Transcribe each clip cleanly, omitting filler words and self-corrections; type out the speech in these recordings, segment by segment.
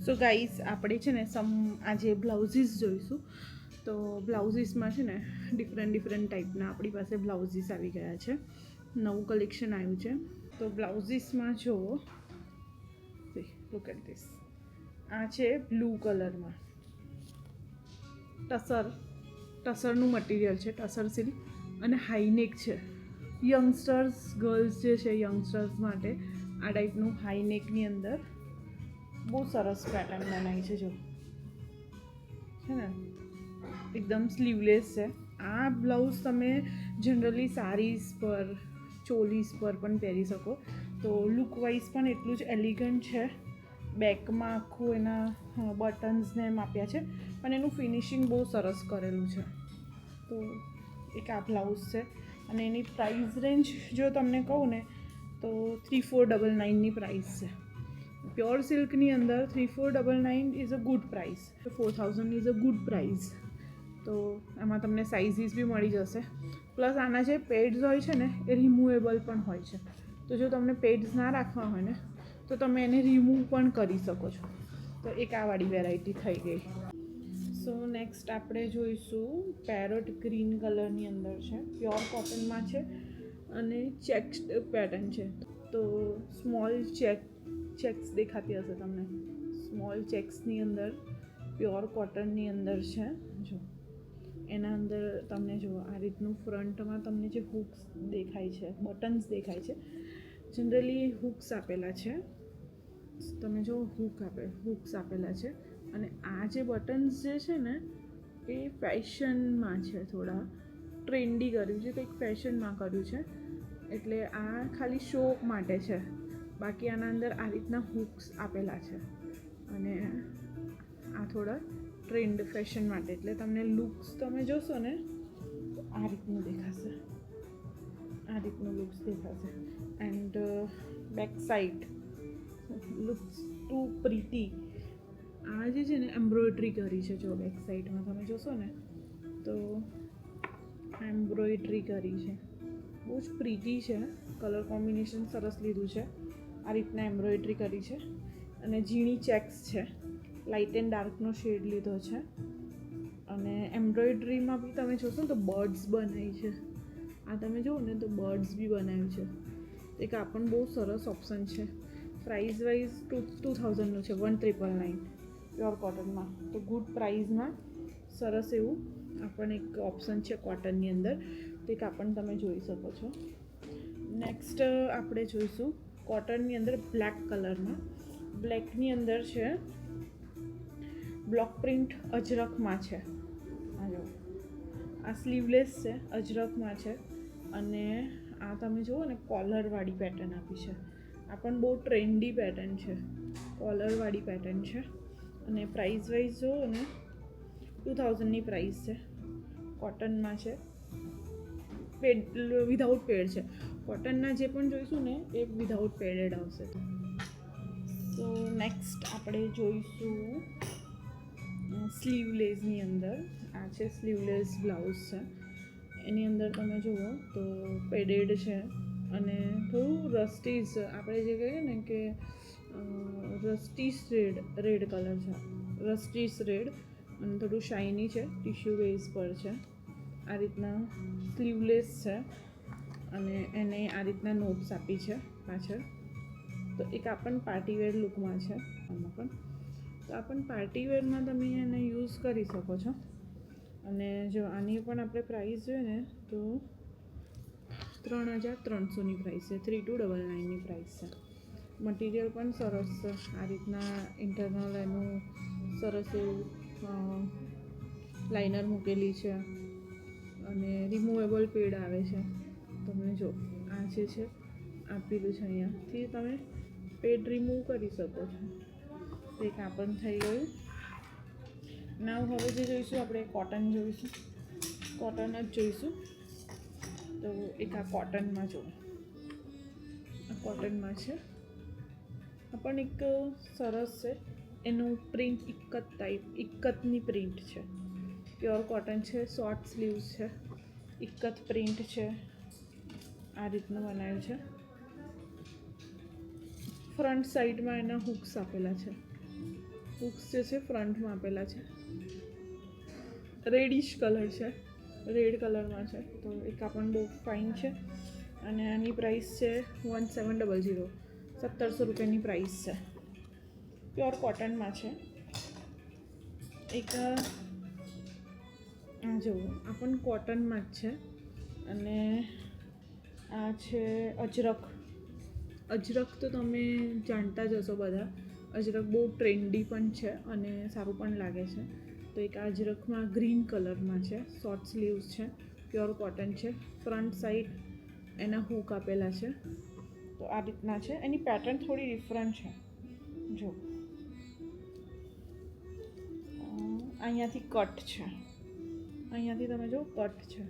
So guys આપણે છે ને આજે બ્લાઉઝીસ જોઈશું. તો બ્લાઉઝીસમાં છે ને ડિફરન્ટ ટાઈપના આપણી પાસે બ્લાઉઝીસ આવી ગયા છે. નવું કલેક્શન આવ્યું છે. તો બ્લાઉઝીસમાં જુઓ, લુક એટ ધીસ. આ છે બ્લુ કલરમાં ટસરનું મટીરિયલ છે, ટસર સિલ્ક, અને હાઈનેક છે. યંગસ્ટર્સ ગર્લ્સ જે છે યંગસ્ટર્સ માટે આ ટાઈપનું હાઈનેકની અંદર બહુ સરસ પેટર્ન બનાવી છે. જો છે ને એકદમ સ્લીવલેસ છે. આ બ્લાઉઝ તમે જનરલી સારીઝ પર, ચોલીસ પર પણ પહેરી શકો. તો લુક વાઇઝ પણ એટલું જ એલિગન્ટ છે. બેકમાં આખું એના બટન્સને એમ આપ્યા છે, પણ એનું ફિનિશિંગ બહુ સરસ કરેલું છે. તો એક આ બ્લાઉઝ છે, અને એની પ્રાઇસ રેન્જ જો તમને કહું ને તો 3499ની પ્રાઇસ છે. પ્યોર સિલ્કની અંદર 3499 is a good price. 4000 is a good price. તો એમાં તમને સાઇઝીસ બી મળી જશે. પ્લસ આના જે પેડ્સ હોય છે ને એ રિમૂવેબલ પણ હોય છે. તો જો તમને પેડ્સ ના રાખવા હોય ને તો તમે એને રિમૂવ પણ કરી શકો છો. તો એક આ વાળી વેરાયટી થઈ ગઈ. સો નેક્સ્ટ આપણે જોઈશું પેરોટ ગ્રીન કલરની અંદર છે. પ્યોર કોટનમાં છે અને ચેક્સ પેટર્ન છે. તો સ્મોલ ચેક્સ દેખાતી હશે તમને. સ્મોલ ચેક્સની અંદર પ્યોર કોટનની અંદર છે. જો એના અંદર તમને જો આ રીતનું ફ્રન્ટમાં તમને જે હૂક્સ દેખાય છે, બટન્સ દેખાય છે, જનરલી હૂક્સ આપેલા છે. તમે જો હૂક્સ આપેલા છે. અને આ જે બટન્સ જે છે ને એ ફેશનમાં છે, થોડા ટ્રેન્ડી કર્યું છે, કંઈક ફેશનમાં કર્યું છે. એટલે આ ખાલી શો માટે છે. બાકી આના અંદર આ રીતના હૂક્સ આપેલા છે, અને આ થોડા ટ્રેન્ડ ફેશન માટે. એટલે તમને લુક્સ તમે જોશો ને તો આ રીતનું દેખાશે. આ રીતનું લુક્સ દેખાશે. And back side looks too pretty. આ જે છે ને એમ્બ્રોઇડરી કરી છે. જો બેક સાઈડમાં તમે જોશો ને તો એમ્બ્રોઇડરી કરી છે. બહુ જ પ્રીટી છે. કલર કોમ્બિનેશન સરસ લીધું છે. આ રીતના એમ્બ્રોઇડરી કરી છે, અને ઝીણી ચેક્સ છે. લાઇટ એન્ડ ડાર્કનો શેડ લીધો છે. અને એમ્બ્રોઇડરીમાં બી તમે જોશો ને તો બર્ડ્સ બનાવી છે. આ તમે જુઓ ને તો બર્ડ્સ બી બનાવ્યું છે. એક આ પણ બહુ સરસ ઓપ્શન છે. પ્રાઇસ વાઇઝ 2000નું છે, 1999 પ્યોર કોટનમાં. તો ગુડ પ્રાઇઝમાં સરસ એવું આપણને એક ઓપ્શન છે કોટનની અંદર. તો એક આ પણ તમે જોઈ શકો છો. નેક્સ્ટ આપણે જોઈશું કોટનની અંદર બ્લેક કલરમાં. બ્લેકની અંદર છે બ્લોક પ્રિન્ટ અજરખમાં છે. આ જો આ સ્લીવલેસ છે, અજરખમાં છે, અને આ તમે જુઓ ને કોલરવાળી પેટર્ન આપી છે. આ પણ બહુ ટ્રેન્ડી પેટર્ન છે. કોલરવાળી પેટર્ન છે, અને પ્રાઇસ વાઇઝ જુઓ ને 2000ની પ્રાઇસ છે. કોટનમાં છે, વિધાઉટ પેડ છે. કોટનના જે પણ જોઈશું ને એ વિધાઉટ પેડેડ આવશે. તો નેક્સ્ટ આપણે જોઈશું સ્લીવલેસની અંદર. આ છે સ્લીવલેસ બ્લાઉઝ છે. એની અંદર તમે જુઓ તો પેડેડ છે, અને થોડું રસ્ટીસ, આપણે જે કહીએ ને કે રસ્ટીસ રેડ કલર છે. રસ્ટીસ રેડ, અને થોડું શાઇની છે. ટિશ્યુ બેઝ પર છે. આ રીતના સ્લીવલેસ છે, અને એને આ રીતના નોટ્સ આપી છે પાછળ. તો એક આ પણ પાર્ટીવેર લુકમાં છે. આમાં પણ તો આ પણ પાર્ટીવેરમાં તમે એને યુઝ કરી શકો છો. અને જો આની પણ આપણે પ્રાઇસ જોઈએ ને તો 3300ની પ્રાઇસ છે. 3299ની પ્રાઇસ છે. મટીરિયલ પણ સરસ છે. આ રીતના ઇન્ટરનલ એનું સરસ એવું લાઇનર મૂકેલી છે, અને રિમૂવેબલ પેડ આવે છે. તમે જો આ જે છે આપેલું છે, અહીંયાથી તમે પેડ રિમૂવ કરી શકો છો. એક આ પણ થઈ ગયું. નાવ હવે જે જોઈશું આપણે કોટન જોઈશું. કોટન જ જોઈશું. તો એક આ કોટનમાં જો આ કોટનમાં છે. આ પણ એક સરસ છે. એનું પ્રિન્ટ ઇક્કતની પ્રિન્ટ છે. પ્યોર કોટન છે. શોર્ટ સ્લીવ્સ છે. ઇક્કત પ્રિન્ટ છે. આ રીતનું બનાવ્યું છે. ફ્રન્ટ સાઈડમાં એના હૂક્સ આપેલા છે. હુક્સ જે છે ફ્રન્ટમાં આપેલા છે, રેડિશ કલર છે, રેડ કલરમાં છે. તો એ કાપડ બહુ ફાઇન છે અને આની પ્રાઇસ છે 1700, 1700 રૂપિયાની પ્રાઇસ છે. પ્યોર કોટનમાં છે. એક જુઓ આ પણ કોટનમાં જ છે અને આ છે અજરક. અજરક તો તમે જાણતા જ હશો બધા. અજરક બહુ ટ્રેન્ડી પણ છે અને સારું પણ લાગે છે. તો એક અજરકમાં ગ્રીન કલરમાં છે, શોર્ટ સ્લીવ્સ છે, પ્યોર કોટન છે. ફ્રન્ટ સાઈડ એના હૂક આપેલા છે. તો આ રીતના છે. એની પેટર્ન થોડી ડિફરન્ટ છે. જો અહીંયાથી કટ છે, અહીંયાથી તમે જો કટ છે,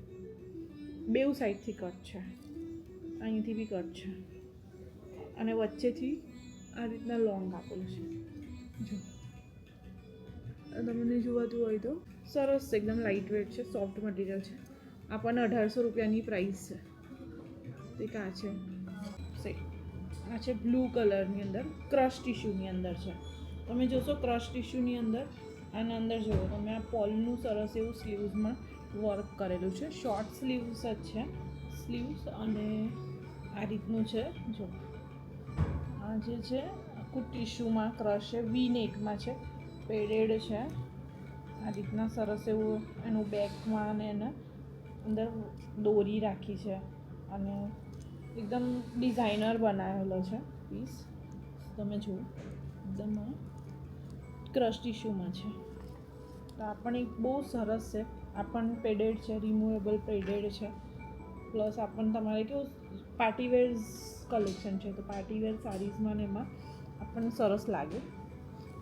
બેઉ સાઈડથી કટ છે, અહીંથી બી કટ છે અને વચ્ચેથી આ રીતના લોંગ આપેલું છે. જો તમને જોવાતું હોય તો સરસ છે, એકદમ લાઇટ વેટ છે, સોફ્ટ મટીરિયલ છે. આપણને 1800 રૂપિયાની પ્રાઇસ છે. તો એક આ છે, આ છે બ્લુ કલરની અંદર, ક્રશ ટિશ્યુની અંદર છે. તમે જોશો ક્રશ ટિશ્યુની અંદર આના અંદર જુઓ તમે આ પોલનું સરસ એવું સ્લીવ્સમાં વર્ક કરેલું છે. શોર્ટ સ્લીવ્સ જ છે, સ્લીવ્સ અને આ રીતનું છે. જો આ જે છે આખું ટિશ્યુમાં ક્રશ છે, વી નેકમાં છે, પેડેડ છે. આ રીતના સરસ એવું એનું બેકમાં અને એના અંદર દોરી રાખી છે અને એકદમ ડિઝાઇનર બનાવેલો છે પીસ. તમે જુઓ એકદમ ક્રશ ટિશ્યુમાં છે. તો આ પણ એક બહુ સરસ છે. આ પણ પેડેડ છે, રિમૂવેબલ પેડેડ છે. પ્લસ આ પણ તમારે કેવું પાર્ટીવેર કલેક્શન છે. તો પાર્ટીવેર સાડીઝમાં ને એમાં આપણને સરસ લાગે.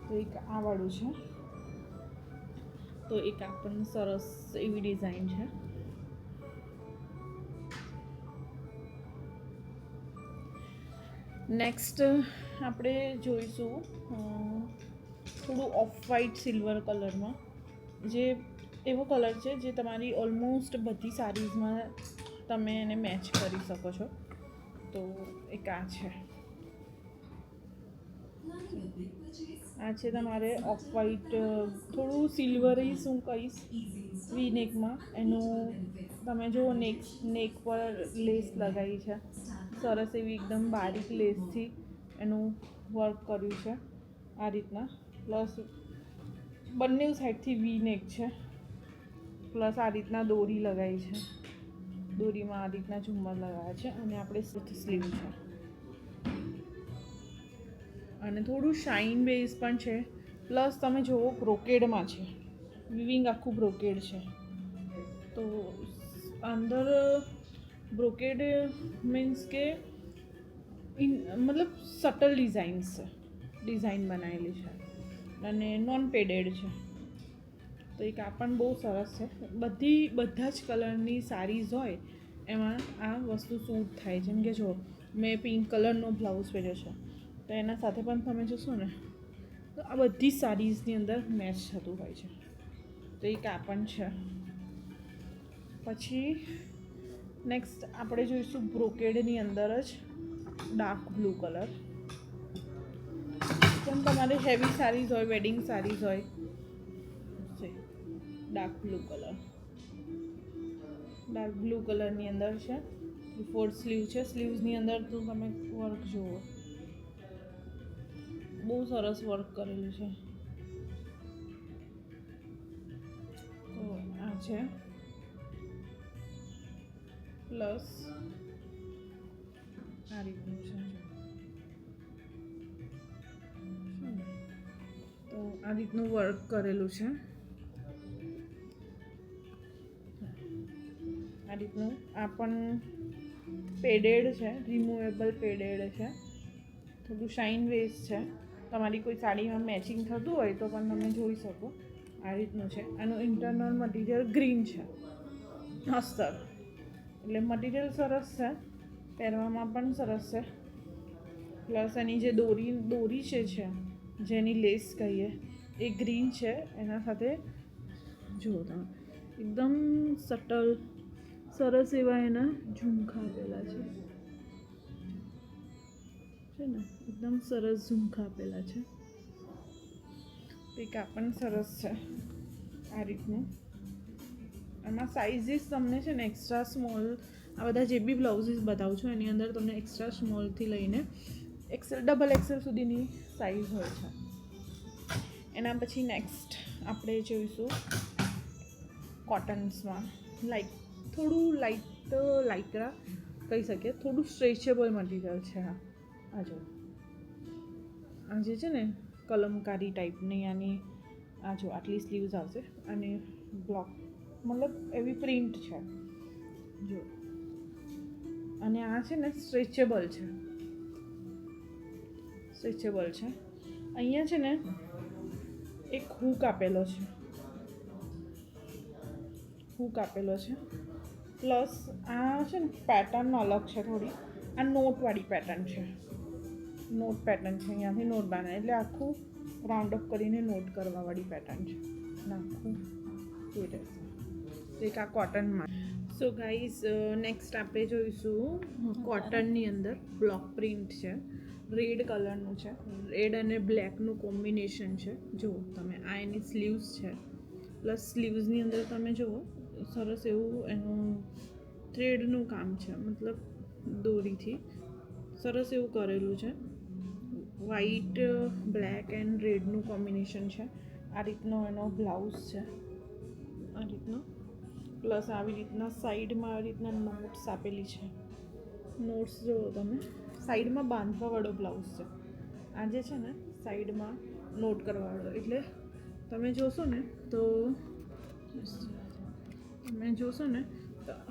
તો એક આ વાળું છે. તો એક આપણને સરસ એવી ડિઝાઇન છે. નેક્સ્ટ આપણે જોઈશું થોડું ઓફ વ્હાઇટ સિલ્વર કલરમાં, જે એવો કલર છે જે તમારી ઓલમોસ્ટ બધી સાડીઝમાં તમે એને મેચ કરી શકો છો. તો એક આ છે, આ છે તમારે ઓફ વ્હાઇટ થોડું સિલ્વરી શું કહીશ વી નેકમાં. એનું તમે જુઓ નેક પર લેસ લગાવી છે, સરસ એવી એકદમ બારીક લેસથી એનું વર્ક કર્યું છે આ રીતના. પ્લસ બંને સાઈડથી વી નેક છે. પ્લસ આ રીતના દોરી લગાવી છે, દોરીમાં આ રીતના ઝુમ્મર લગાવ્યા છે અને આપણે સ્લીવ છે અને થોડું શાઇન બેઝ પણ છે. પ્લસ તમે જુઓ બ્રોકેડમાં છે, વિવિંગ આખું બ્રોકેડ છે. તો અંદર બ્રોકેડ મીન્સ કે મતલબ સટલ ડિઝાઇન્સ છે, ડિઝાઇન બનાવેલી છે અને નોન પેડેડ છે. તો એક આ પણ બહુ સરસ છે. બધા જ કલરની સાડીઝ હોય એમાં આ વસ્તુ સૂટ થાય. જેમ કે જો મેં પિંક કલરનો બ્લાઉઝ પહેર્યો છે, તો એના સાથે પણ તમે જોશો ને તો આ બધી સાડીઝની અંદર મેચ થતું હોય છે. તો એક આ પણ છે. પછી નેક્સ્ટ આપણે જોઈશું બ્રોકેડની અંદર જ ડાર્ક બ્લુ કલર. જેમ તમારે હેવી સાડીઝ હોય, વેડિંગ સાડીઝ હોય, ડાર્ક બ્લુ કલરની અંદર છે. 4 સ્લીવ છે. સ્લીવ્સની અંદર તો તમે વર્ક જુઓ, બહુ સરસ વર્ક કરેલું છે. તો આ છે. પ્લસ આ રીતનું છે. તો આ રીતનું વર્ક કરેલું છે. આ રીતનું આ પણ પેડેડ છે, રિમૂવેબલ પેડેડ છે. થોડું શાઇન બેઝ છે. તમારી કોઈ સાડીમાં મેચિંગ થતું હોય તો પણ તમે જોઈ શકો. આ રીતનું છે. આનું ઇન્ટરનલ મટીરિયલ ગ્રીન છે, અસ્તર. એટલે મટીરિયલ સરસ છે, પહેરવામાં પણ સરસ છે. પ્લસ એની જે દોરી છે જેની લેસ કહીએ એ ગ્રીન છે. એના સાથે જુઓ તમે એકદમ સટલ સરસ એવા એના ઝુમખા આપેલા છે ને, એકદમ સરસ ઝુમખા આપેલા છે. તે કાપડ સરસ છે આ રીતનું. એમાં સાઇઝીસ તમને છે ને એક્સ્ટ્રા સ્મોલ, આ બધા જે બી બ્લાઉઝીસ બતાવું છું એની અંદર તમને એક્સ્ટ્રા સ્મોલથી લઈને એક્સેલ ડબલ એક્સેલ સુધીની સાઇઝ હોય છે. એના પછી નેક્સ્ટ આપણે જોઈશું કોટન્સમાં, થોડું લાઇકરા કહી શકીએ, થોડું સ્ટ્રેચેબલ મટીરિયલ છે. આ જો આ જે છે ને કલમકારી ટાઈપની આની આ જો આટલી સ્લીવ્સ આવશે અને બ્લોક મતલબ એવી પ્રિન્ટ છે જો. અને આ છે ને સ્ટ્રેચેબલ છે. અહીંયા છે ને એક હૂક આપેલો છે, પ્લસ આ છે ને પેટર્ન અલગ છે થોડી. આ નોટવાળી પેટર્ન છે, અહીંયાથી નોટ બનાવે એટલે આખું રાઉન્ડ અપ કરીને નોટ કરવાવાળી પેટર્ન છે. આખું એ રહેશે. એક આ કોટનમાં. સો ગાઈઝ નેક્સ્ટ આપણે જોઈશું કોટનની અંદર બ્લોક પ્રિન્ટ છે, રેડ કલરનું છે, રેડ અને બ્લેકનું કોમ્બિનેશન છે. જુઓ તમે, આ એની સ્લીવ્સ છે, પ્લસ સ્લીવ્સની અંદર તમે જુઓ સરસ એવું એનું થ્રેડનું કામ છે, મતલબ દોરીથી સરસ એવું કરેલું છે. વ્હાઈટ બ્લેક એન્ડ રેડનું કોમ્બિનેશન છે. આ રીતનો એનો બ્લાઉઝ છે, આ રીતનો. પ્લસ આવી રીતના સાઈડમાં આવી રીતના નોટ્સ આપેલી છે. નોટ્સ જુઓ તમે, સાઈડમાં બાંધવાવાળો બ્લાઉઝ છે. આ જે છે ને સાઈડમાં નોટ કરવાવાળો, એટલે તમે જોશો ને તો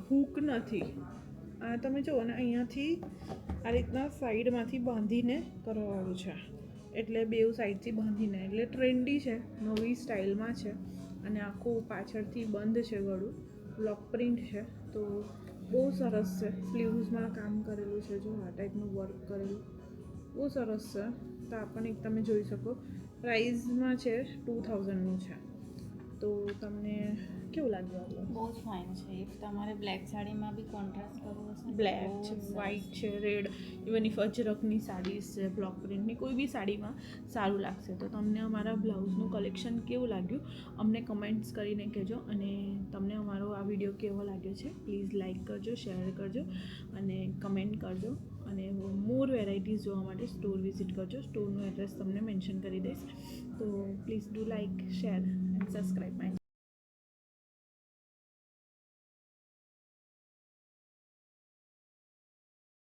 હૂક નથી. આ તમે જુઓ ને અહીંયાથી આ રીતના સાઈડમાંથી બાંધીને કરવાવાળું છે, એટલે બેઉ સાઈડથી બાંધીને, એટલે ટ્રેન્ડી છે, નવી સ્ટાઇલમાં છે. અને આખું પાછળથી બંધ છે ગળું, બ્લોક પ્રિન્ટ છે, તો બહુ સરસ છે. સ્લીવ્સમાં કામ કરેલું છે, જો આ ટાઈપનું વર્ક કરેલું બહુ સરસ છે. તો આ પણ એક તમે જોઈ શકો. પ્રાઇઝમાં છે 2000નું છે. તો તમને કેવું લાગ્યું આ બ્લાઉઝ? બહુ જ ફાઇન છે. એક તમારે બ્લેક સાડીમાં બી કોન્ટ્રાસ્ટ કરવો હશે, બ્લેક છે, વ્હાઈટ છે, રેડ, ઇવન ઇફ અજરકની સાડીઝ છે, બ્લોક પ્રિન્ટની કોઈ બી સાડીમાં સારું લાગશે. તો તમને અમારા બ્લાઉઝનું કલેક્શન કેવું લાગ્યું અમને કમેન્ટ્સ કરીને કહેજો. અને તમને અમારો આ વિડીયો કેવો લાગ્યો છે પ્લીઝ લાઇક કરજો, શેર કરજો અને કમેન્ટ કરજો. અને મોર વેરાયટીઝ જોવા માટે સ્ટોર વિઝિટ કરજો. સ્ટોરનું એડ્રેસ તમને મેન્શન કરી દઈશ. તો please do like, share and subscribe my